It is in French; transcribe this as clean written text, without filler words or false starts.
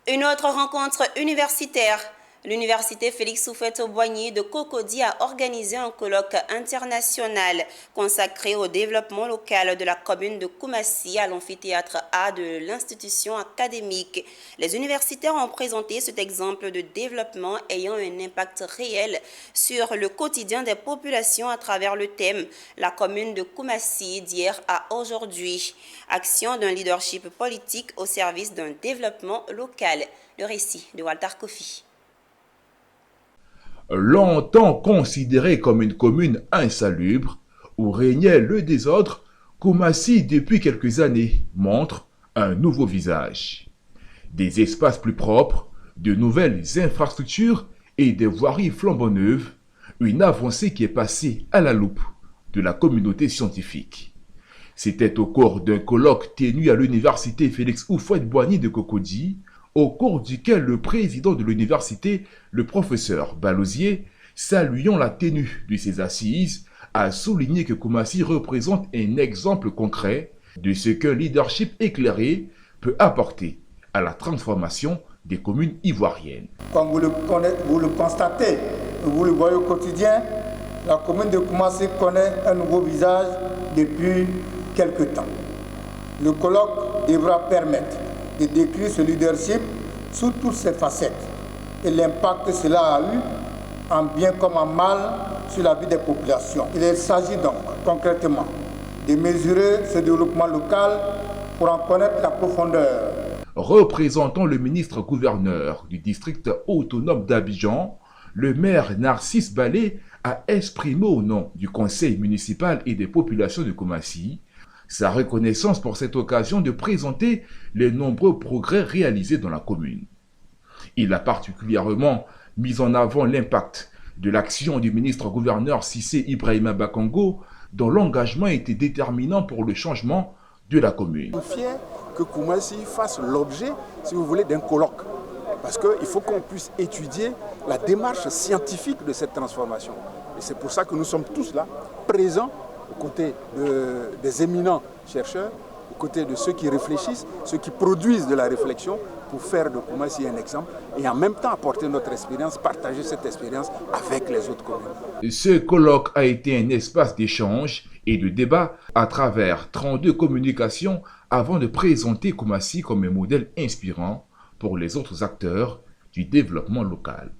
Une autre rencontre universitaire. L'université Félix Houphouët-Boigny de Cocody a organisé un colloque international consacré au développement local de la commune de Koumassi à l'amphithéâtre A de l'institution académique. Les universitaires ont présenté cet exemple de développement ayant un impact réel sur le quotidien des populations à travers le thème « La commune de Koumassi d'hier à aujourd'hui ». Action d'un leadership politique au service d'un développement local. Le récit de Walter Kofi. Longtemps considérée comme une commune insalubre, où régnait le désordre, Koumassi, depuis quelques années, montre un nouveau visage. Des espaces plus propres, de nouvelles infrastructures et des voiries flambant neuves, une avancée qui est passée à la loupe de la communauté scientifique. C'était au cours d'un colloque tenu à l'université Félix Houphouët-Boigny de Cocody, au cours duquel le président de l'université, le professeur Balosier, saluant la tenue de ses assises, a souligné que Koumassi représente un exemple concret de ce qu'un leadership éclairé peut apporter à la transformation des communes ivoiriennes. Comme vous le constatez, vous le voyez au quotidien, la commune de Koumassi connaît un nouveau visage depuis quelque temps. Le colloque devra permettre de décrire ce leadership sous toutes ses facettes et l'impact que cela a eu, en bien comme en mal, sur la vie des populations. Il s'agit donc concrètement de mesurer ce développement local pour en connaître la profondeur. Représentant le ministre-gouverneur du district autonome d'Abidjan, le maire Narcisse Balé a exprimé au nom du conseil municipal et des populations de Koumassi sa reconnaissance pour cette occasion de présenter les nombreux progrès réalisés dans la commune. Il a particulièrement mis en avant l'impact de l'action du ministre-gouverneur Cissé Ibrahima Bakongo, dont l'engagement était déterminant pour le changement de la commune. Je suis fier que Koumassi fasse l'objet, si vous voulez, d'un colloque. Parce qu'il faut qu'on puisse étudier la démarche scientifique de cette transformation. Et c'est pour ça que nous sommes tous là, présents, aux côtés des éminents chercheurs, aux côtés de ceux qui réfléchissent, ceux qui produisent de la réflexion pour faire de Koumassi un exemple et en même temps apporter notre expérience, partager cette expérience avec les autres communes. Ce colloque a été un espace d'échange et de débat à travers 32 communications avant de présenter Koumassi comme un modèle inspirant pour les autres acteurs du développement local.